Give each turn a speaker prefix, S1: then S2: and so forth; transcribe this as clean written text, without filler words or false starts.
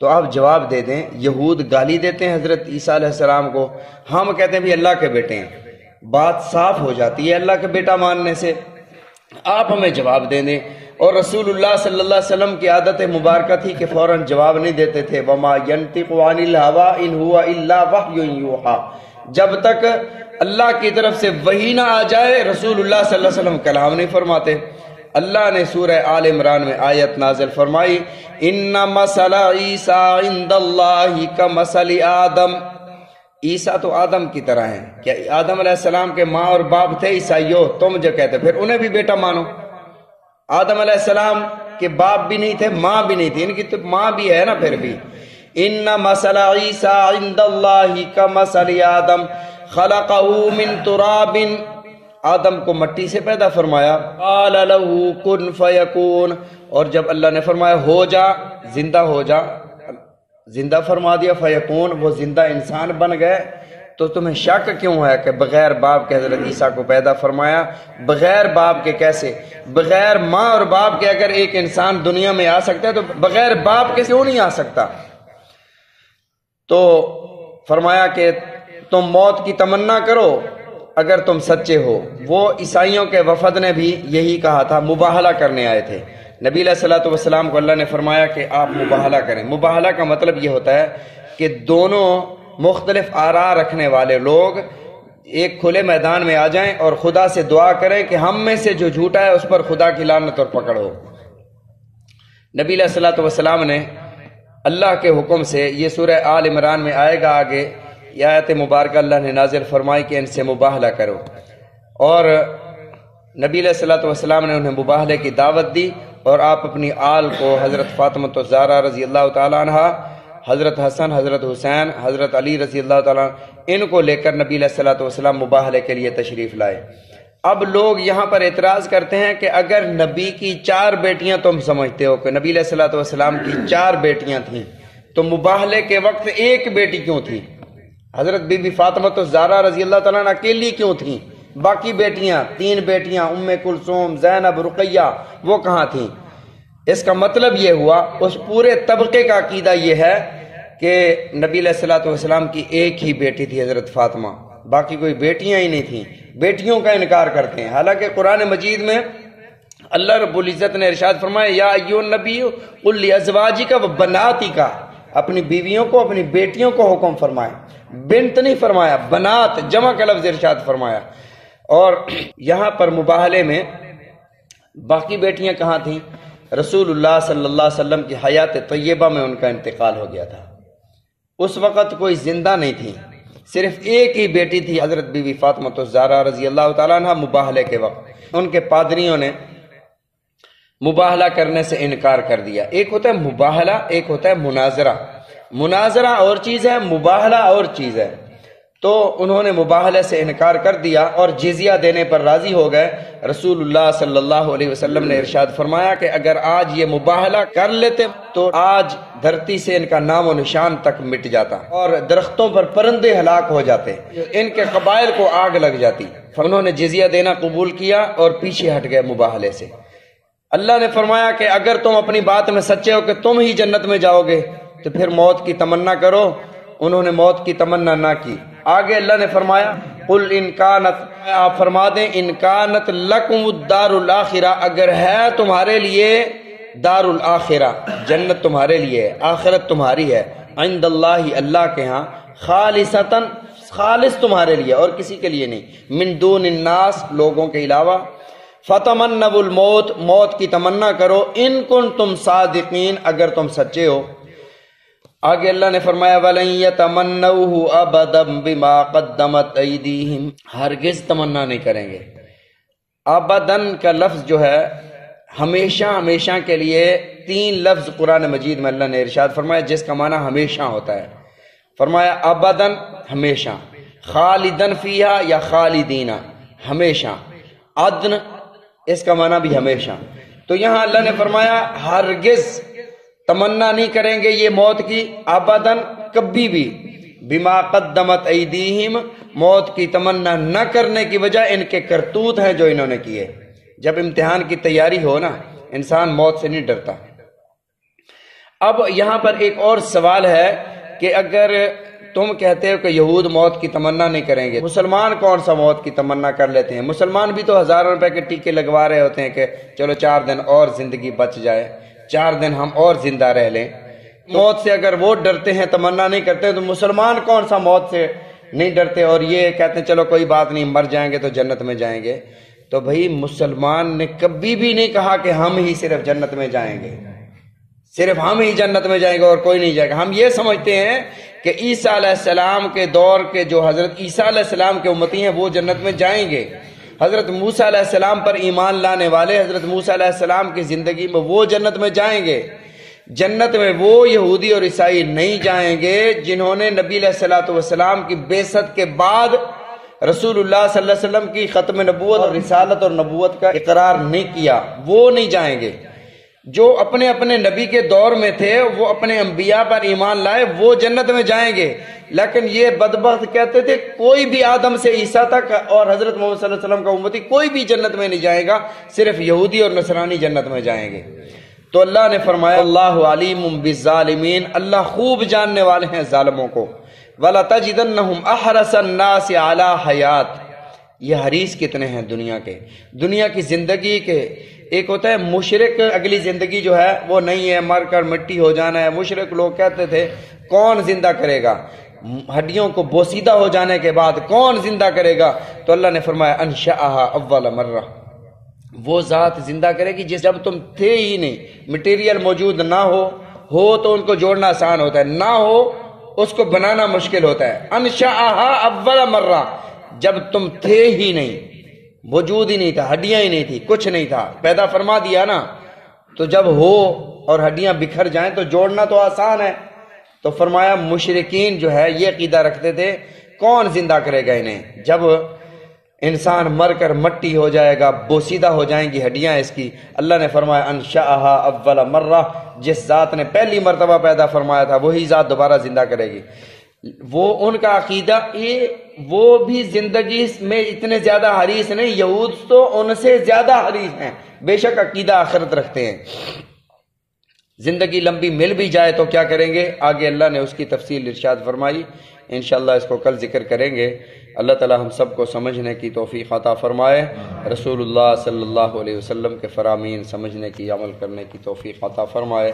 S1: تو آپ جواب دے دیں، یہود گالی دیتے ہیں حضرت عیسیٰ علیہ السلام کو، ہم کہتے ہیں بھی اللہ کے بیٹے ہیں، بات صاف ہو جاتی ہے اللہ کے بیٹا ماننے سے۔ آپ ہمیں جواب دیں دیں۔ اور رسول اللہ صلی اللہ علیہ وسلم کی عادت مبارکہ تھی کہ فوراً جواب نہیں دیتے تھے، وما ينطق عن الهوى ان هو الا وحی یوحی، جب تک اللہ کی طرف سے وحی نہ آ جائے رسول اللہ صلی اللہ علیہ وسلم کلام نہیں فرماتے۔ اللہ نے سورہ آل عمران میں آیت نازل فرمائی، ان مثل عیسیٰ عند اللہ کمثل آدم، عیسیٰ تو آدم کی طرح ہیں۔ کیا آدم علیہ السلام کے ماں اور باپ تھے عیسائیوں؟ تم جو کہتے پھر انہیں بھی بیٹا مانو۔ آدم علیہ السلام کے باپ بھی نہیں تھے، ماں بھی نہیں تھی، ان کی تو ماں بھی ہے نا پھر بھی۔ ان مثل عیسیٰ عند اللہ کمثل آدم خلقہ من تراب، آدم کو مٹی سے پیدا فرمایا، قال له کن فیکون، اور جب اللہ نے فرمایا ہو جا، زندہ ہو جا، زندہ فرما دیا، فیکون، وہ زندہ انسان بن گئے۔ تو تمہیں شک کیوں ہے کہ بغیر باپ کے حضرت عیسیٰ کو پیدا فرمایا؟ بغیر باپ کے کیسے؟ بغیر ماں اور باپ کے اگر ایک انسان دنیا میں آ سکتا ہے تو بغیر باپ کے کیوں نہیں آ سکتا؟ تو فرمایا کہ تم موت کی تمنا کرو اگر تم سچے ہو۔ وہ عیسائیوں کے وفد نے بھی یہی کہا تھا، مباہلہ کرنے آئے تھے نبی علیہ الصلوۃ والسلام کو۔ اللہ نے فرمایا کہ آپ مباہلہ کریں۔ مباہلہ کا مطلب یہ ہوتا ہے کہ دونوں مختلف آراء رکھنے والے لوگ ایک کھلے میدان میں آ جائیں اور خدا سے دعا کریں کہ ہم میں سے جو جھوٹا ہے اس پر خدا کی لعنت اور پکڑ ہو۔ نبی علیہ الصلوۃ والسلام نے اللہ کے حکم سے، یہ سورہ آل عمران میں آئے گا آگے، یہ آیت مبارکہ اللہ نے نازل فرمائی کہ ان سے مباہلہ کرو، اور نبی علیہ الصلوۃ والسلام نے انہیں مباہلے کی دعوت دی، اور آپ اپنی آل کو حضرت فاطمہ الزہرا رضی اللہ تعالیٰ عنہ، حضرت حسن، حضرت حسین، حضرت علی رضی اللہ تعالیٰ عنہ، ان کو لے کر نبی علیہ الصلوۃ والسلام مباہلے کے لیے تشریف لائے۔ اب لوگ یہاں پر اعتراض کرتے ہیں کہ اگر نبی کی 4 بیٹیاں، تم سمجھتے ہو کہ نبی علیہ الصلوۃ والسلام کی 4 بیٹیاں تھیں، تو مباہلے کے وقت ایک بیٹی کیوں تھی؟ حضرت بی بی فاطمہ الزہرا رضی اللہ تعالیٰ عنہ اکیلی کیوں تھیں؟ باقی بیٹیاں 3 بیٹیاں ام کلثوم، زینب، رقیہ، وہ کہاں تھیں؟ اس کا مطلب یہ ہوا، اس پورے طبقے کا عقیدہ یہ ہے کہ نبی علیہ الصلوۃ والسلام کی ایک ہی بیٹی تھی حضرت فاطمہ، باقی کوئی بیٹیاں ہی نہیں تھیں، بیٹیوں کا انکار کرتے ہیں۔ حالانکہ قرآن مجید میں اللہ رب العزت نے ارشاد فرمایا، یا ایھا النبی قل لازواجک وبناتک، اپنی بیویوں کو، اپنی بیٹیوں کو حکم فرمائے، بنت نہیں فرمایا، بنات جمع کا لفظ ارشاد فرمایا۔ اور یہاں پر مباہلے میں باقی بیٹیاں کہاں تھیں؟ رسول اللہ صلی اللہ علیہ وسلم کی حیات طیبہ میں ان کا انتقال ہو گیا تھا، اس وقت کوئی زندہ نہیں تھی، صرف ایک ہی بیٹی تھی حضرت بی بی فاطمہ الزہرا رضی اللہ تعالیٰ عنہ۔ مباہلے کے وقت ان کے پادریوں نے مباہلہ کرنے سے انکار کر دیا۔ ایک ہوتا ہے مباہلہ، ایک ہوتا ہے مناظرہ۔ مناظرہ اور چیز ہے، مباہلہ اور چیز ہے۔ تو انہوں نے مباہلے سے انکار کر دیا اور جزیہ دینے پر راضی ہو گئے۔ رسول اللہ صلی اللہ علیہ وسلم نے ارشاد فرمایا کہ اگر آج یہ مباہلہ کر لیتے تو آج دھرتی سے ان کا نام و نشان تک مٹ جاتا اور درختوں پر پرندے ہلاک ہو جاتے، ان کے قبائل کو آگ لگ جاتی۔ انہوں نے جزیہ دینا قبول کیا اور پیچھے ہٹ گئے مباہلے سے۔ اللہ نے فرمایا کہ اگر تم اپنی بات میں سچے ہو کہ تم ہی جنت میں جاؤ گے تو پھر موت کی تمنا کرو۔ انہوں نے موت کی تمنا نہ کی۔ آگے اللہ نے فرمایا قل ان کانت، آپ فرما دیں ان کانت لکم الدار الاخرہ، اگر ہے تمہارے لیے دار الاخرہ، جنت تمہارے لیے ہے، آخرت تمہاری ہے، عند اللہ، اللہ کے ہاں، خالصتاً، خالص تمہارے لیے اور کسی کے لیے نہیں، من دون الناس، لوگوں کے علاوہ، فتمنوا الموت، موت کی تمنا کرو، ان کنتم صادقین، اگر تم سچے ہو۔ آگے اللہ نے فرمایا وَلَن يَتَمَنَّوْهُ أَبَدًا بِمَا قَدَّمَتْ أَيْدِيهِمْ، ہرگز تمنا نہیں کریں گے۔ ابداً کا لفظ جو ہے ہمیشہ، ہمیشہ کے لیے 3 لفظ قرآن مجید میں اللہ نے ارشاد فرمایا جس کا معنی ہمیشہ ہوتا ہے۔ فرمایا ابداً، ہمیشہ، خالداً فیہا یا خالدین، ہمیشہ، عدن اس کا معنی بھی ہمیشہ۔ تو یہاں اللہ نے فرمایا ہرگز تمنا نہیں کریں گے یہ موت کی، ابداً، کبھی بھی، بما قدمت ایدیہم، موت کی تمنا نہ کرنے کی وجہ ان کے کرتوت ہیں جو انہوں نے کیے۔ جب امتحان کی تیاری ہو نا، انسان موت سے نہیں ڈرتا۔ اب یہاں پر ایک اور سوال ہے کہ اگر تم کہتے ہو کہ یہود موت کی تمنا نہیں کریں گے، مسلمان کون سا موت کی تمنا کر لیتے ہیں؟ مسلمان بھی تو ہزاروں روپے کے ٹیکے لگوا رہے ہوتے ہیں کہ چلو 4 دن اور زندگی بچ جائے، 4 دن ہم اور زندہ رہ لیں۔ موت سے اگر وہ ڈرتے ہیں، تمنا نہیں کرتے، تو مسلمان کون سا موت سے نہیں ڈرتے اور یہ کہتے ہیں چلو کوئی بات نہیں، مر جائیں گے تو جنت میں جائیں گے؟ تو بھائی مسلمان نے کبھی بھی نہیں کہا کہ ہم ہی صرف جنت میں جائیں گے، صرف ہم ہی جنت میں جائیں گے اور کوئی نہیں جائے گا۔ ہم یہ سمجھتے ہیں کہ عیسیٰ علیہ السلام کے دور کے جو حضرت عیسیٰ علیہ السلام کے امتی ہیں وہ جنت میں جائیں گے، حضرت موسیٰ علیہ السلام پر ایمان لانے والے حضرت موسیٰ علیہ السلام کی زندگی میں وہ جنت میں جائیں گے۔ جنت میں وہ یہودی اور عیسائی نہیں جائیں گے جنہوں نے نبی علیہ الصلوۃ والسلام کی بعثت کے بعد رسول اللہ صلی اللہ علیہ وسلم کی ختم نبوت اور رسالت اور نبوت کا اقرار نہیں کیا، وہ نہیں جائیں گے۔ جو اپنے اپنے نبی کے دور میں تھے وہ اپنے انبیاء پر ایمان لائے، وہ جنت میں جائیں گے۔ لیکن یہ بدبخت کہتے تھے کوئی بھی آدم سے عیسیٰ تک اور حضرت محمد صلی اللہ علیہ وسلم کا امتی کوئی بھی جنت میں نہیں جائے گا، صرف یہودی اور نصرانی جنت میں جائیں گے۔ تو اللہ نے فرمایا اللہ علیم بالظالمین، اللہ خوب جاننے والے ہیں ظالموں کو۔ وَلَتَجِدَنَّهُمْ أَحْرَصَ النَّاسِ عَلَى حَيَاتٍ، یہ حریص کتنے ہیں دنیا کے، دنیا کی زندگی کے۔ ایک ہوتا ہے مشرک، اگلی زندگی جو ہے وہ نہیں ہے، مر کر مٹی ہو جانا ہے۔ مشرک لوگ کہتے تھے کون زندہ کرے گا، ہڈیوں کو بوسیدہ ہو جانے کے بعد کون زندہ کرے گا؟ تو اللہ نے فرمایا انشأها اول مرہ، وہ ذات زندہ کرے گی جب تم تھے ہی نہیں، مٹیریل موجود نہ ہو تو ان کو جوڑنا آسان ہوتا ہے، نہ ہو اس کو بنانا مشکل ہوتا ہے۔ انشأها اول مرہ، جب تم تھے ہی نہیں، وجود ہی نہیں تھا، ہڈیاں ہی نہیں تھی، کچھ نہیں تھا، پیدا فرما دیا نا، تو جب ہو اور ہڈیاں بکھر جائیں تو جوڑنا تو آسان ہے۔ تو فرمایا مشرکین جو ہے یہ عقیدہ رکھتے تھے کون زندہ کرے گا انہیں، جب انسان مر کر مٹی ہو جائے گا، بوسیدہ ہو جائیں گی ہڈیاں اس کی۔ اللہ نے فرمایا انشأها اول مرہ، جس ذات نے پہلی مرتبہ پیدا فرمایا تھا وہی ذات دوبارہ زندہ کرے گی۔ وہ ان کا عقیدہ، وہ بھی زندگی میں اتنے زیادہ حریص نہیں، یہود تو ان سے زیادہ حریص ہیں، بے شک عقیدہ آخرت رکھتے ہیں۔ زندگی لمبی مل بھی جائے تو کیا کریں گے، آگے اللہ نے اس کی تفصیل ارشاد فرمائی، انشاءاللہ اس کو کل ذکر کریں گے۔ اللہ تعالی ہم سب کو سمجھنے کی توفیق عطا فرمائے، رسول اللہ صلی اللہ علیہ وسلم کے فرامین سمجھنے کی، عمل کرنے کی توفیق عطا فرمائے۔